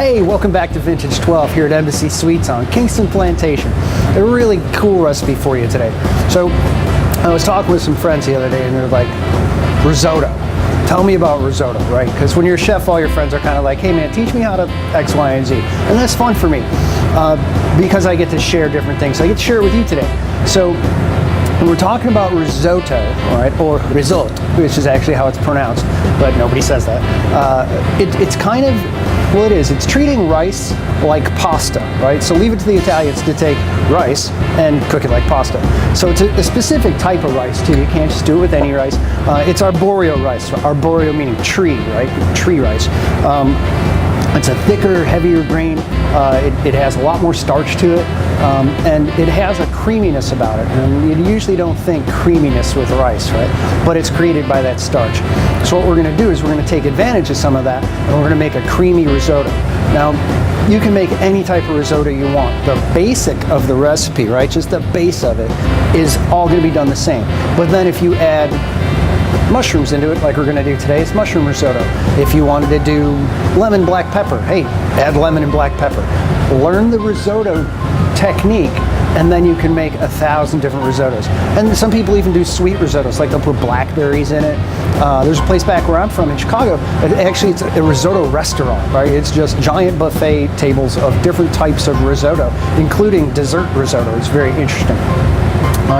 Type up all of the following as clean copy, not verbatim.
Hey, welcome back to Vintage 12 here at Embassy Suites on Kingston, Plantation. A really cool recipe for you today. So I was talking with some friends the other day and they're like, risotto. Tell me about risotto, right? Because when you're a chef, all your friends are kind of like, hey man, teach me how to X, Y, and Z. And that's fun for me because I get to share different things. I get to share it with you today. So when we're talking about risotto, all right, or risotto, which is actually how it's pronounced, but nobody says that. It's kind of, well, it is. It's treating rice like pasta, right? So leave it to the Italians to take rice and cook it like pasta. So it's a specific type of rice too. You can't just do it with any rice. It's arborio rice. Arborio meaning tree, right? Tree rice. It's a thicker, heavier grain. It has a lot more starch to it, and it has a creaminess about it. And you usually don't think creaminess with rice, right? But it's created by that starch. So what we're going to do is we're going to take advantage of some of that, and we're going to make a creamy risotto. Now, you can make any type of risotto you want. The basic of the recipe, right, just the base of it, is all going to be done the same. But then if you add mushrooms into it, like we're going to do today, it's mushroom risotto. If you wanted to do lemon black pepper, hey, add lemon and black pepper. Learn the risotto technique, and then you can make 1,000 different risottos. And some people even do sweet risottos, like they'll put blackberries in it. There's a place back where I'm from in Chicago. Actually, it's a risotto restaurant, right? It's just giant buffet tables of different types of risotto, including dessert risotto. It's very interesting.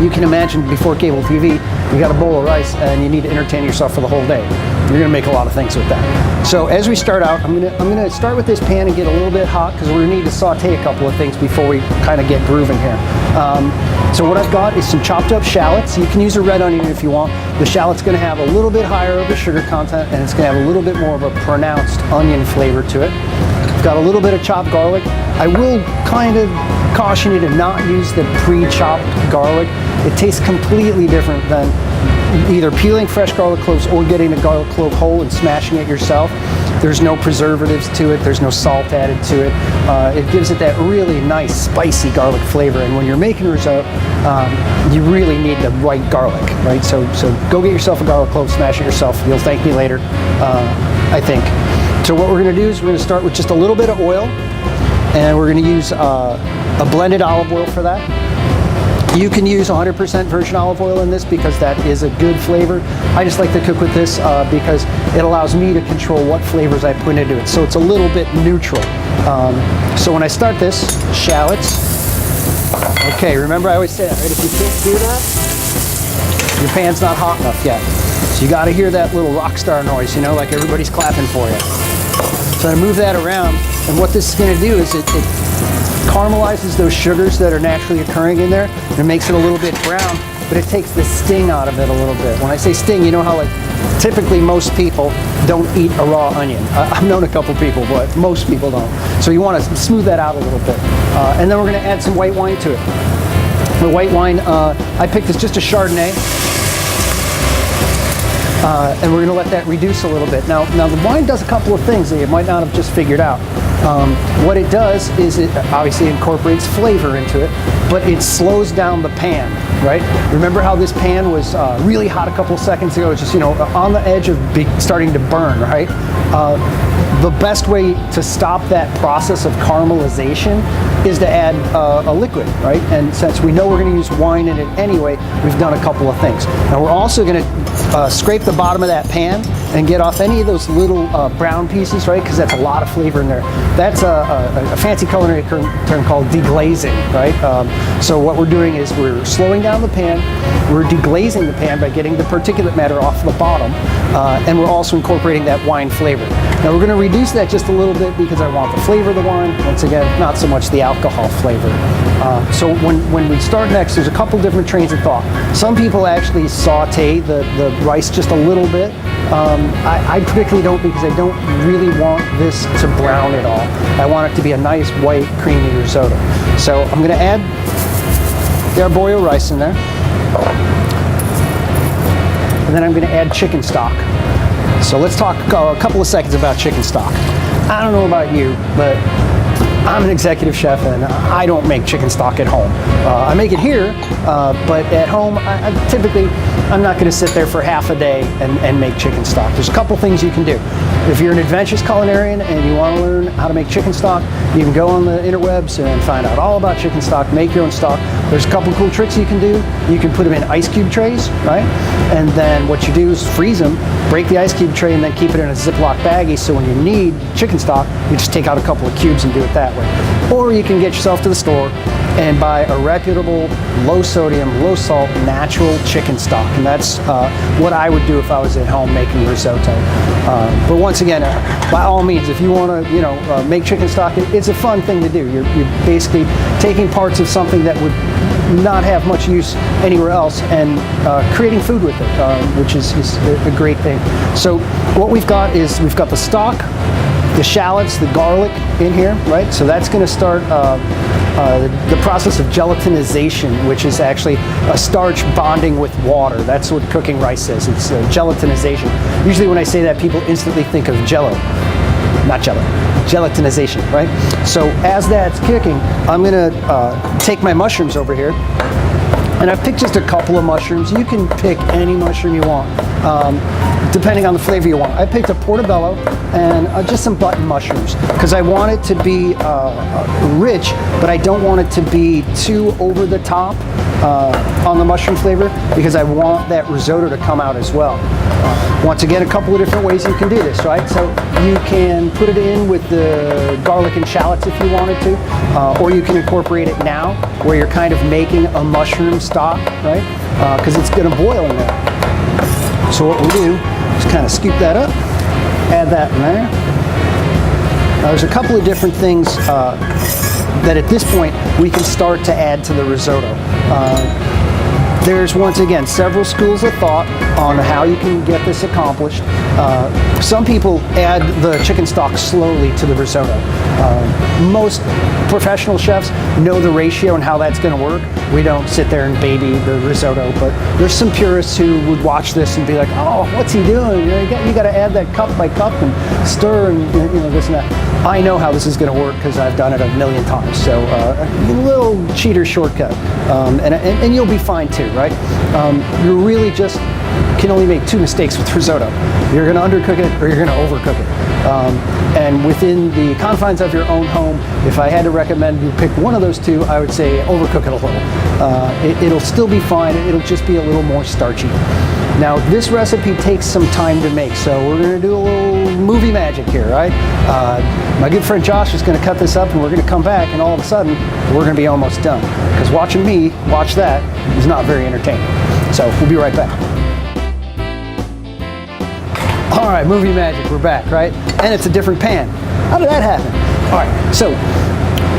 You can imagine before cable TV, you got a bowl of rice and you need to entertain yourself for the whole day. You're gonna make a lot of things with that. So as we start out, I'm gonna start with this pan and get a little bit hot because we're gonna need to saute a couple of things before we kind of get grooving here. So what I've got is some chopped up shallots. You can use a red onion if you want. The shallot's gonna have a little bit higher of a sugar content and it's gonna have a little bit more of a pronounced onion flavor to it. I've got a little bit of chopped garlic. I will kind of caution you to not use the pre-chopped garlic. It tastes completely different than either peeling fresh garlic cloves or getting the garlic clove whole and smashing it yourself. There's no preservatives to it. There's no salt added to it. It gives it that really nice spicy garlic flavor. And when you're making risotto, you really need the right garlic, right? So go get yourself a garlic clove, smash it yourself. You'll thank me later, I think. So what we're gonna do is we're gonna start with just a little bit of oil, and we're gonna use a blended olive oil for that. You can use 100% virgin olive oil in this because that is a good flavor. I just like to cook with this because it allows me to control what flavors I put into it. So it's a little bit neutral. So when I start this, shallots. Okay, remember I always say that, right? If you can't hear that, your pan's not hot enough yet. So you gotta hear that little rock star noise, you know, like everybody's clapping for you. So I move that around, and what this is gonna do is it caramelizes those sugars that are naturally occurring in there, and it makes it a little bit brown, but it takes the sting out of it a little bit. When I say sting, you know how like typically most people don't eat a raw onion. I've known a couple people, but most people don't. So you want to smooth that out a little bit. And then we're going to add some white wine to it. The white wine, I picked this just a Chardonnay. And we're going to let that reduce a little bit. Now the wine does a couple of things that you might not have just figured out. What it does is it obviously incorporates flavor into it, but it slows down the pan, right? Remember how this pan was really hot a couple of seconds ago? It's just, you know, on the edge of starting to burn, right? The best way to stop that process of caramelization is to add a liquid, right? And since we know we're going to use wine in it anyway, we've done a couple of things. Now we're also going to scrape the bottom of that pan and get off any of those little brown pieces, right? Because that's a lot of flavor in there. That's a fancy culinary term called deglazing, right? So what we're doing is we're slowing down the pan, we're deglazing the pan by getting the particulate matter off the bottom, and we're also incorporating that wine flavor. Now we're going to reduce that just a little bit because I want the flavor of the wine. Once again, not so much the alcohol flavor. So when we start next, there's a couple different trains of thought. Some people actually saute the rice just a little bit. I particularly don't because I don't really want this to brown at all. I want it to be a nice white creamy risotto. So I'm going to add the arborio rice in there. And then I'm going to add chicken stock. So let's talk a couple of seconds about chicken stock. I don't know about you, but I'm an executive chef and I don't make chicken stock at home. I make it here, but at home, I'm not going to sit there for half a day and make chicken stock. There's a couple things you can do. If you're an adventurous culinarian and you want to learn how to make chicken stock, you can go on the interwebs and find out all about chicken stock, make your own stock. There's a couple cool tricks you can do. You can put them in ice cube trays, right? And then what you do is freeze them, break the ice cube tray, and then keep it in a Ziploc baggie, so when you need chicken stock, you just take out a couple of cubes and do it that way. Or you can get yourself to the store and buy a reputable, low sodium, low salt, natural chicken stock. And that's what I would do if I was at home making risotto. But once again, by all means, if you want to, make chicken stock, it's a fun thing to do. You're basically taking parts of something that would not have much use anywhere else and creating food with it, which is a great thing. So what we've got is we've got the stock, the shallots, the garlic in here, right? So that's going to start the process of gelatinization, which is actually a starch bonding with water. That's what cooking rice is. It's gelatinization. Usually when I say that, people instantly think of Jello. Not Jello. Gelatinization, right? So as that's cooking, I'm going to take my mushrooms over here. And I've picked just a couple of mushrooms. You can pick any mushroom you want, depending on the flavor you want. I picked a portobello and just some button mushrooms because I want it to be rich, but I don't want it to be too over the top on the mushroom flavor because I want that risotto to come out as well. Once again, a couple of different ways you can do this, right? So you can put it in with the garlic and shallots if you wanted to, or you can incorporate it now where you're kind of making a mushroom stock, right? Because it's going to boil in there. So what we do is kind of scoop that up, add that in there. Now there's a couple of different things that at this point we can start to add to the risotto. There's, once again, several schools of thought on how you can get this accomplished. Some people add the chicken stock slowly to the risotto. Most professional chefs know the ratio and how that's going to work. We don't sit there and baby the risotto, but there's some purists who would watch this and be like, oh, what's he doing? You got to add that cup by cup and stir and this and that. I know how this is going to work because I've done it a million times. So a little cheater shortcut, and you'll be fine too, right? You really just can only make two mistakes with risotto. You're going to undercook it or you're going to overcook it. And within the confines of your own home, if I had to recommend you pick one of those two, I would say overcook it a little. It'll still be fine. It'll just be a little more starchy. Now, this recipe takes some time to make, so we're going to do a little movie magic here, right? My good friend Josh is going to cut this up, and we're going to come back, and all of a sudden, we're going to be almost done. Because watching me watch that is not very entertaining. So we'll be right back. All right, movie magic, we're back, right? And it's a different pan. How did that happen? All right, so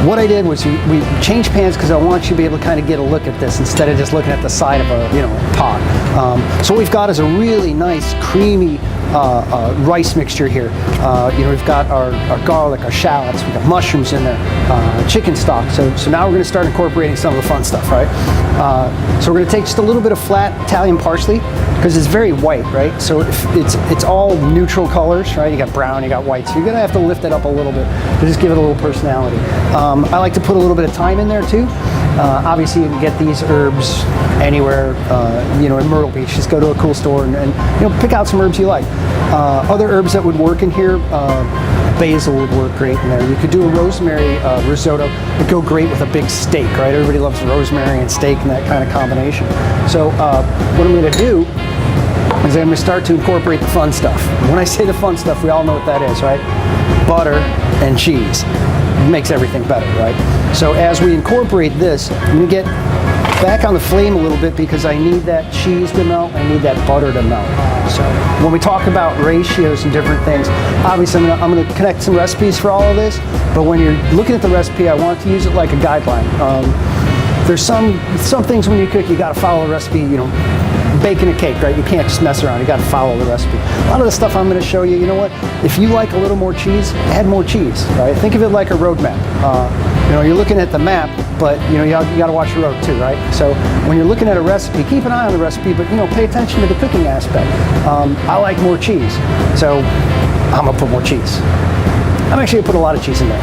what I did was we changed pans because I want you to be able to kind of get a look at this instead of just looking at the side of a pot. So what we've got is a really nice, creamy rice mixture here. We've got our garlic, our shallots, we've got mushrooms in there, chicken stock. So now we're going to start incorporating some of the fun stuff, right? So we're going to take just a little bit of flat Italian parsley because it's very white, right? So it's all neutral colors, right? You got brown, you got white, so you're going to have to lift it up a little bit to just give it a little personality. I like to put a little bit of thyme in there too. Obviously, you can get these herbs anywhere, in Myrtle Beach. Just go to a cool store and pick out some herbs you like. Other herbs that would work in here, basil would work great in there. You could do a rosemary risotto. It would go great with a big steak, right? Everybody loves rosemary and steak and that kind of combination. So what I'm going to do is I'm going to start to incorporate the fun stuff. When I say the fun stuff, we all know what that is, right? Butter and cheese. It makes everything better, right? So as we incorporate this, I'm going to get back on the flame a little bit because I need that cheese to melt, I need that butter to melt. So when we talk about ratios and different things, obviously I'm going to connect some recipes for all of this, but when you're looking at the recipe, I want to use it like a guideline. There's some things when you cook, you got to follow a recipe, baking a cake, right? You can't just mess around. You got to follow the recipe. A lot of the stuff I'm going to show you, you know what? If you like a little more cheese, add more cheese, right? Think of it like a road map. You're looking at the map, but you got to watch the road too, right? So when you're looking at a recipe, keep an eye on the recipe, but pay attention to the cooking aspect. I like more cheese, so I'm gonna put more cheese. I'm actually gonna put a lot of cheese in there.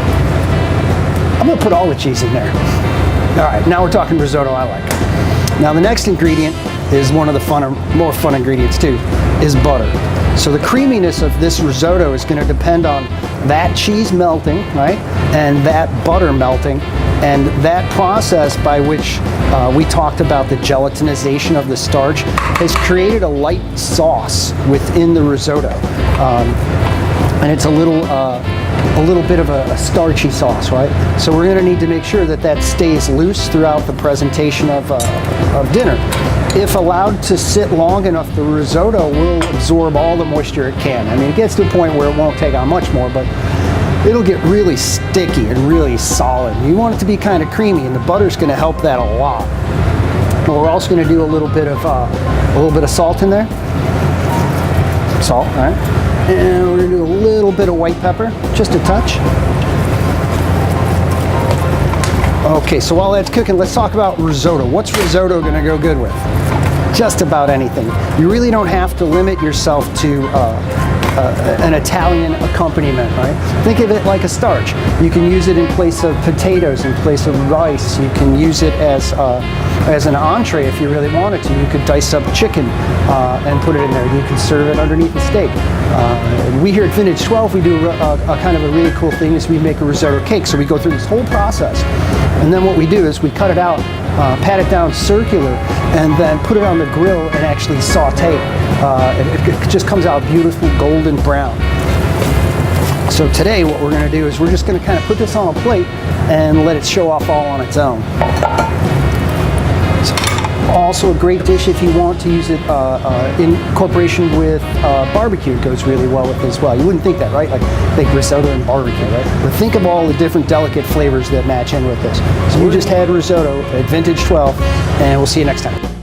I'm gonna put all the cheese in there. All right, now we're talking risotto I like. Now the next ingredient is one of the more fun ingredients too, is butter. So the creaminess of this risotto is going to depend on that cheese melting, right, and that butter melting, and that process by which we talked about the gelatinization of the starch has created a light sauce within the risotto, and it's a little bit of a starchy sauce, right? So we're going to need to make sure that that stays loose throughout the presentation of dinner. If allowed to sit long enough, the risotto will absorb all the moisture it can. I mean, it gets to a point where it won't take on much more, but it'll get really sticky and really solid. You want it to be kind of creamy, and the butter's going to help that a lot. And we're also going to do a little bit of salt in there. Salt, all right? And we're going to do a little bit of white pepper, just a touch. Okay, so while that's cooking, let's talk about risotto. What's risotto going to go good with? Just about anything. You really don't have to limit yourself to an Italian accompaniment, right? Think of it like a starch. You can use it in place of potatoes, in place of rice. You can use it as an entree if you really wanted to. You could dice up chicken and put it in there. You can serve it underneath the steak. We here at Vintage 12, we do a kind of a really cool thing is we make a risotto cake. So we go through this whole process, and then what we do is we cut it out, pat it down circular, and then put it on the grill and actually saute. It just comes out beautiful golden brown. So today what we're going to do is we're just going to kind of put this on a plate and let it show off all on its own. Also a great dish if you want to use it in corporation with barbecue. It goes really well with it as well. You wouldn't think that, right? Like think risotto and barbecue, right? But think of all the different delicate flavors that match in with this. So you just had risotto at Vintage 12, and we'll see you next time.